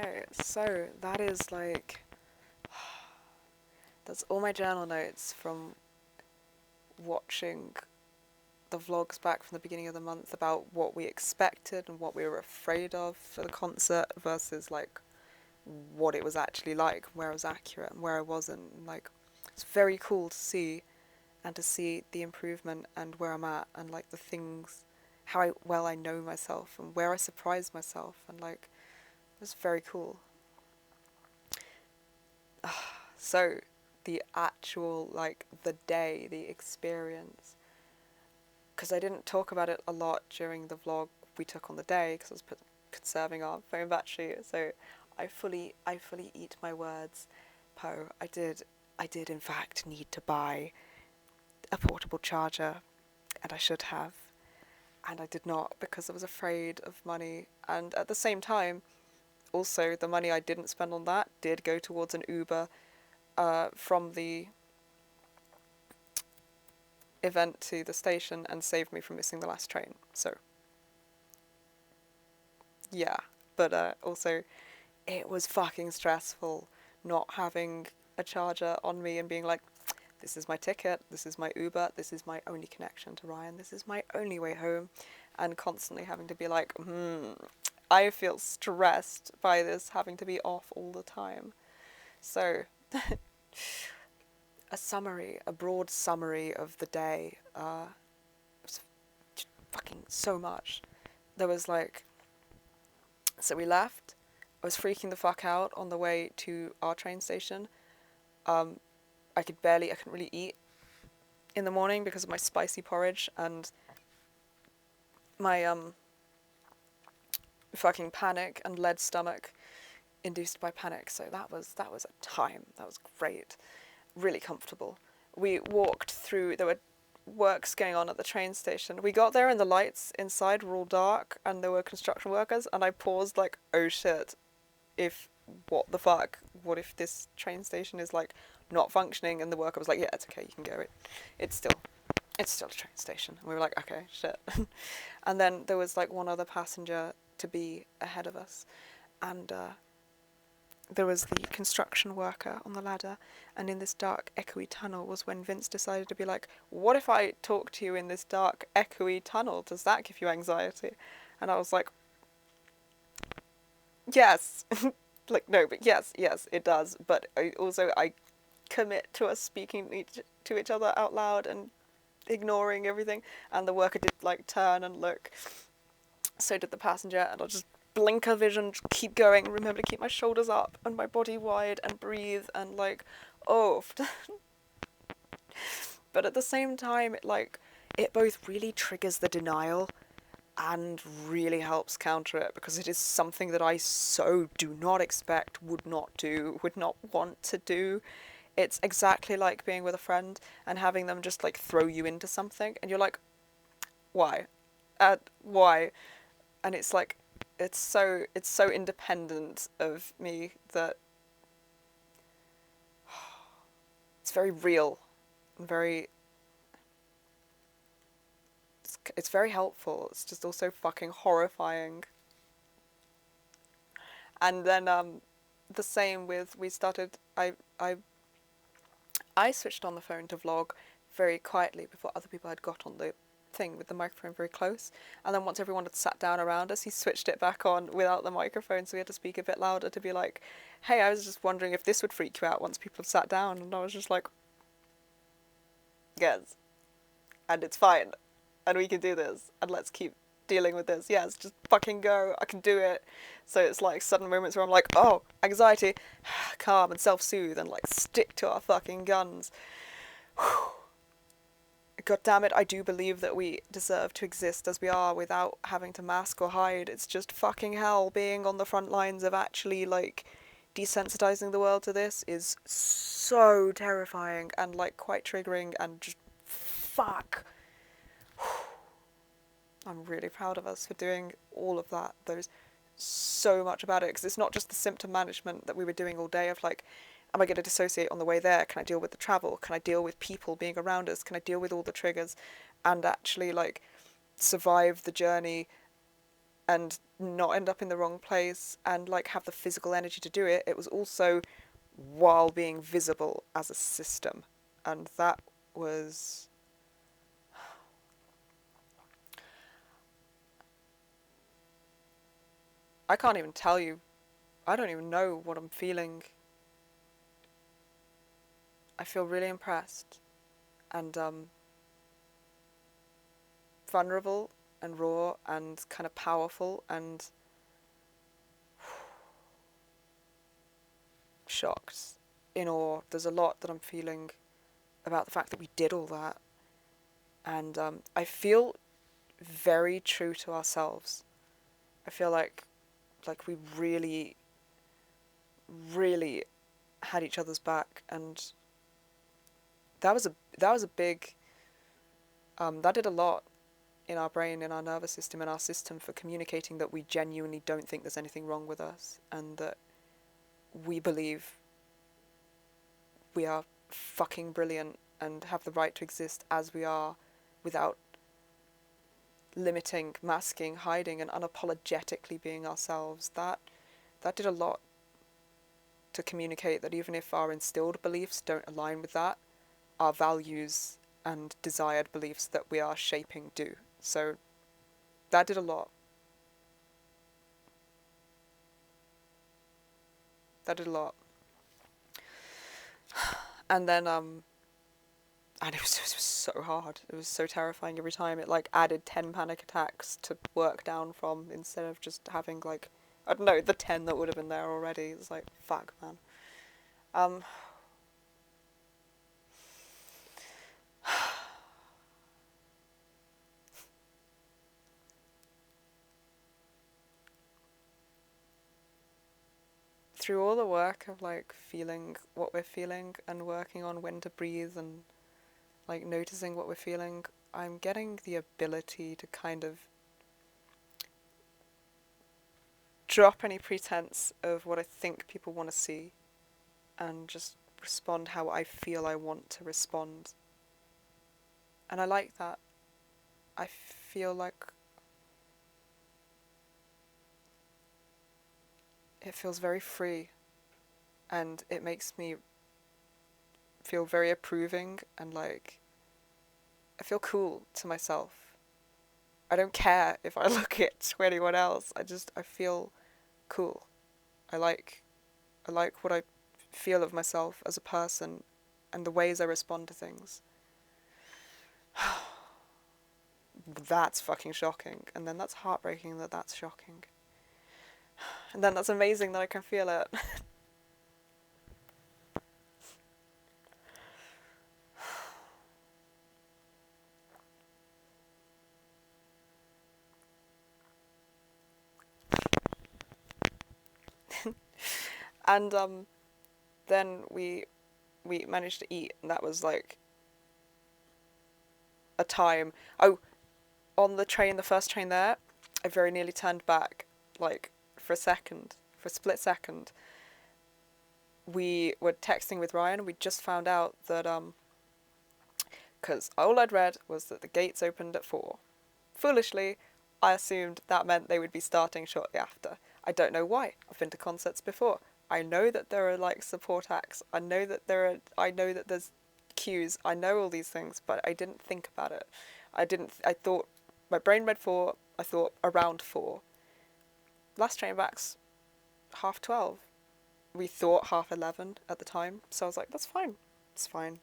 Okay, so that is like, that's all my journal notes from watching the vlogs back from the beginning of the month about what we expected and what we were afraid of for the concert versus like what it was actually like, where I was accurate and where I wasn't. And, like, it's very cool to see and to see the improvement and where I'm at and like the things, how well I know myself and where I surprised myself, and like it's very cool. So the actual, like, the day, the experience, because I didn't talk about it a lot during the vlog we took on the day because I was conserving our phone battery. So I fully eat my words. Poe, I did in fact need to buy a portable charger, and I should have, and I did not because I was afraid of money. And at the same time, also the money I didn't spend on that did go towards an Uber from the event to the station and saved me from missing the last train. So yeah, but also it was fucking stressful not having a charger on me and being like, this is my ticket, this is my Uber, this is my only connection to Ryan, this is my only way home, and constantly having to be like, I feel stressed by this having to be off all the time. So a broad summary of the day, was fucking so much. There was like, so we left, I was freaking the fuck out on the way to our train station. I couldn't really eat in the morning because of my spicy porridge and my fucking panic and lead stomach induced by panic. So that was a time. That was great. Really comfortable. We walked through, there were works going on at the train station. We got there and the lights inside were all dark and there were construction workers, and I paused like, oh shit, what the fuck? What if this train station is like not functioning? And the worker was like, yeah, it's okay, you can go. It's still a train station. And we were like, okay, shit. And then there was like one other passenger to be ahead of us, and there was the construction worker on the ladder, and in this dark, echoey tunnel was when Vince decided to be like, what if I talk to you in this dark, echoey tunnel? Does that give you anxiety? And I was like, yes. Like, no, but yes, it does. But I commit to us speaking to each other out loud and ignoring everything. And the worker did, like, turn and look. So did the passenger, and I'll just blinker vision, just keep going, remember to keep my shoulders up and my body wide and breathe and, like, oh. But at the same time, it both really triggers the denial and really helps counter it, because it is something that I so do not expect, would not do, would not want to do. It's exactly like being with a friend and having them just like throw you into something and you're like, why? Why? And it's like, it's so independent of me that it's very real and it's very helpful. It's just also fucking horrifying. And then the same with, I switched on the phone to vlog very quietly before other people had got on the thing with the microphone very close, and then once everyone had sat down around us, he switched it back on without the microphone, so we had to speak a bit louder to be like, hey, I was just wondering if this would freak you out once people have sat down. And I was just like, yes, and it's fine, and we can do this, and let's keep dealing with this. Yes, just fucking go, I can do it. So it's like sudden moments where I'm like, oh, anxiety, calm and self-soothe, and like stick to our fucking guns. God damn it, I do believe that we deserve to exist as we are without having to mask or hide. It's just fucking hell. Being on the front lines of actually, like, desensitizing the world to this is so terrifying and, like, quite triggering, and just fuck. I'm really proud of us for doing all of that. There's so much about it, because it's not just the symptom management that we were doing all day of, like, am I going to dissociate on the way there? Can I deal with the travel? Can I deal with people being around us? Can I deal with all the triggers and actually, like, survive the journey and not end up in the wrong place and like have the physical energy to do it. It was also while being visible as a system, and that was, I can't even tell you. I don't even know what I'm feeling. I feel really impressed and vulnerable and raw and kind of powerful and shocked, in awe. There's a lot that I'm feeling about the fact that we did all that, and I feel very true to ourselves. I feel like we really, really had each other's back, and that was a big that did a lot in our brain, in our nervous system, in our system for communicating that we genuinely don't think there's anything wrong with us, and that we believe we are fucking brilliant and have the right to exist as we are, without limiting, masking, hiding, and unapologetically being ourselves. That did a lot to communicate that even if our instilled beliefs don't align with that, our values and desired beliefs that we are shaping do. So that did a lot. That did a lot. And then and it was so hard. It was so terrifying every time. It like added 10 panic attacks to work down from, instead of just having like, I don't know, the 10 that would have been there already. It's like, fuck, man. Through all the work of like feeling what we're feeling and working on when to breathe and like noticing what we're feeling, I'm getting the ability to kind of drop any pretense of what I think people want to see and just respond how I feel I want to respond. And I like that. I feel like it feels very free, and it makes me feel very approving, and like I feel cool to myself. I don't care if I look it to anyone else. I feel cool. I like what I feel of myself as a person and the ways I respond to things. That's fucking shocking. And then that's heartbreaking that that's shocking. And then that's amazing that I can feel it. And then we managed to eat, and that was like a time. Oh, on the train, the first train there, I very nearly turned back, like for a split second. We were texting with Ryan. We just found out that because all I'd read was that the gates opened at 4. Foolishly, I assumed that meant they would be starting shortly after. I don't know why. I've been to concerts before. I know that there are like support acts. I know that there's queues. I know all these things, but I didn't think about it. I thought my brain read 4. I thought around 4. Last train back's 12:30. We thought 11:30 at the time, so I was like, that's fine. It's fine.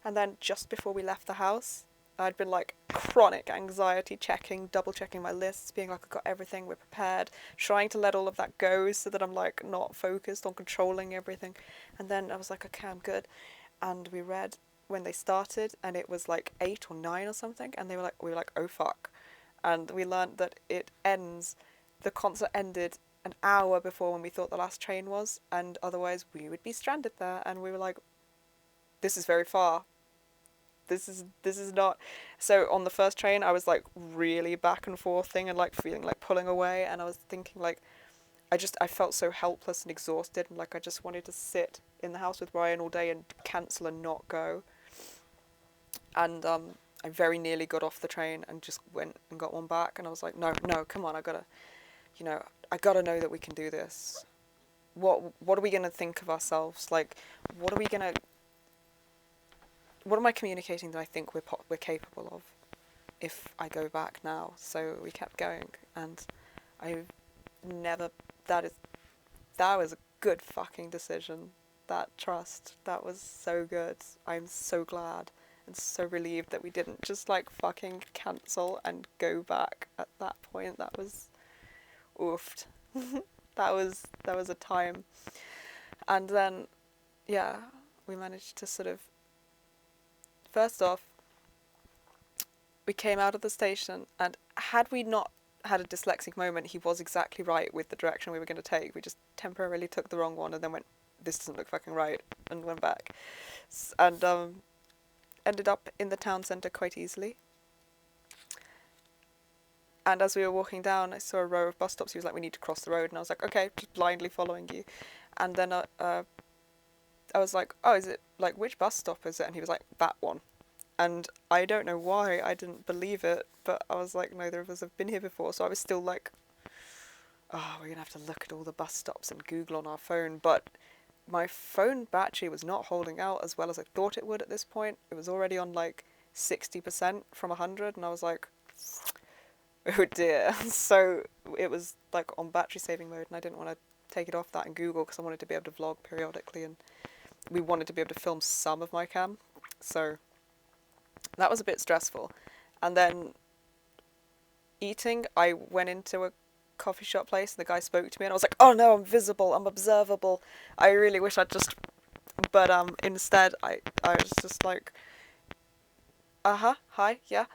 And then just before we left the house, I'd been like chronic anxiety checking, double checking my lists, being like, I've got everything, we're prepared, trying to let all of that go so that I'm like not focused on controlling everything. And then I was like, okay, I'm good. And we read when they started, and it was like 8 or 9 or something, and we were like, oh fuck. And we learned that the concert ended an hour before when we thought the last train was, and otherwise we would be stranded there. And we were like, this is very far. This is not. So on the first train, I was like really back and forthing and like feeling like pulling away, and I was thinking like, I felt so helpless and exhausted, and like I just wanted to sit in the house with Ryan all day and cancel and not go. And I very nearly got off the train and just went and got one back, and I was like, no, come on, I gotta you know, I gotta know that we can do this. What are we gonna think of ourselves? Like, what are we gonna, what am I communicating that I think we're capable of if I go back now? So we kept going, and I've never, that was a good fucking decision. That trust, that was so good. I'm so glad and so relieved that we didn't just like fucking cancel and go back at that point. That was oofed. that was a time. And then yeah, we managed to sort of, first off, we came out of the station, and had we not had a dyslexic moment, he was exactly right with the direction we were going to take. We just temporarily took the wrong one and then went, this doesn't look fucking right, and went back. And ended up in the town centre quite easily. And as we were walking down, I saw a row of bus stops. He was like, we need to cross the road. And I was like, okay, just blindly following you. And then I was like, oh, is it, like, which bus stop is it? And he was like, that one. And I don't know why I didn't believe it, but I was like, neither of us have been here before. So I was still like, oh, we're going to have to look at all the bus stops and Google on our phone. But my phone battery was not holding out as well as I thought it would at this point. It was already on like 60% from 100, and I was like, oh dear. So it was like on battery saving mode, and I didn't want to take it off that and Google because I wanted to be able to vlog periodically, and we wanted to be able to film some of my cam. So that was a bit stressful. And then eating, I went into a coffee shop place and the guy spoke to me and I was like, oh no, I'm visible, I'm observable. I really wish I'd just, but instead I was just like, hi, yeah.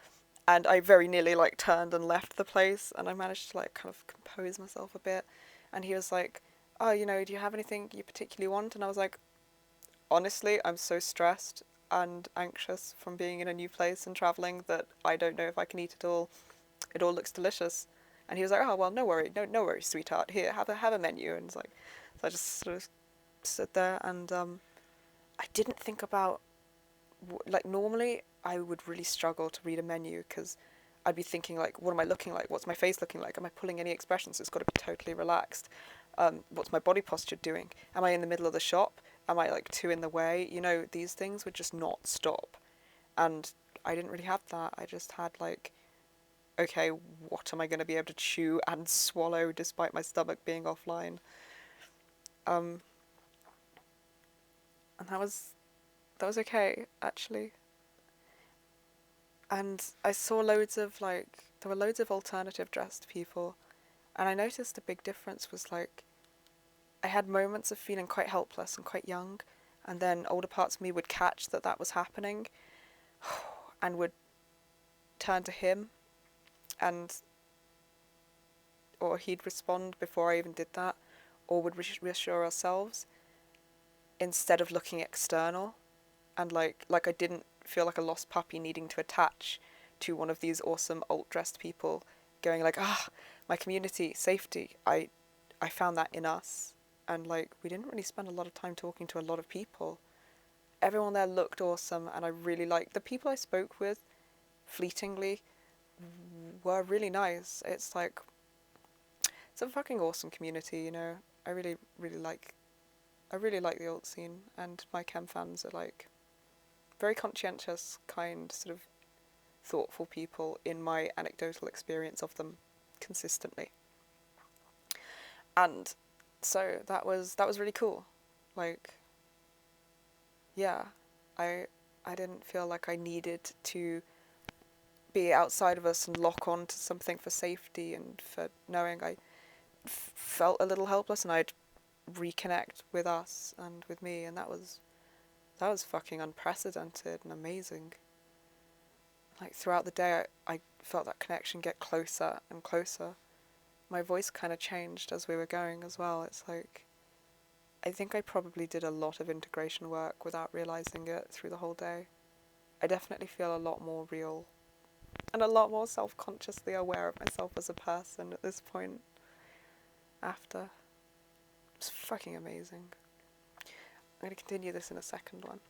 And I very nearly like turned and left the place, and I managed to like kind of compose myself a bit. And he was like, oh, you know, do you have anything you particularly want? And I was like, honestly, I'm so stressed and anxious from being in a new place and traveling that I don't know if I can eat it all. It all looks delicious. And he was like, oh, well, no worries, sweetheart. Here, have a menu. And it's like, so I just sort of stood there, and I didn't think about, like, normally I would really struggle to read a menu because I'd be thinking, like, what am I looking like? What's my face looking like? Am I pulling any expressions? It's got to be totally relaxed. What's my body posture doing? Am I in the middle of the shop? Am I, like, too in the way? You know, these things would just not stop. And I didn't really have that. I just had, like, okay, what am I going to be able to chew and swallow despite my stomach being offline? And that was okay, actually. And I saw loads of, like, there were loads of alternative dressed people, and I noticed a big difference was, like, I had moments of feeling quite helpless and quite young, and then older parts of me would catch that was happening and would turn to him, and or he'd respond before I even did that, or would reassure ourselves instead of looking external. And like I didn't feel like a lost puppy needing to attach to one of these awesome alt-dressed people going like, my community, safety. I found that in us. And like, we didn't really spend a lot of time talking to a lot of people. Everyone there looked awesome, and I really liked the people I spoke with fleetingly were really nice. It's like, it's a fucking awesome community, you know. I really like the alt scene, and my chem fans are like very conscientious, kind, sort of thoughtful people in my anecdotal experience of them consistently. And so that was really cool. Like, yeah, I didn't feel like I needed to be outside of us and lock on to something for safety and for knowing. I felt a little helpless, and I'd reconnect with us and with me, and that was fucking unprecedented and amazing. Like, throughout the day, I felt that connection get closer and closer. My voice kind of changed as we were going as well. It's like, I think I probably did a lot of integration work without realizing it through the whole day. I definitely feel a lot more real and a lot more self-consciously aware of myself as a person at this point after. It's fucking amazing. I'm going to continue this in a second one.